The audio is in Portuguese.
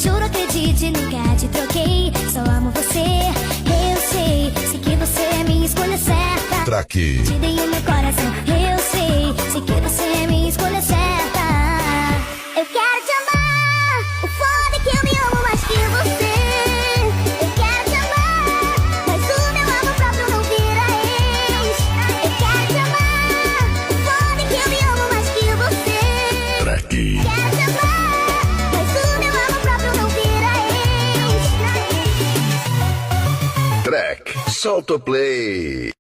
Juro, acredite, nunca te troquei. Só amo você, eu sei que você é minha escolha certa. Track. Te dei o meu coração, eu sei que você é minha escolha certa. Eu quero te amar, o foda é que eu me amo mais que você. Eu quero te amar, mas o meu amor próprio não vira ex. Eu quero te amar, o foda é que eu me amo mais que você. Track. Quero te amar, mas o meu amor próprio não vira ex. Track. Solta o play.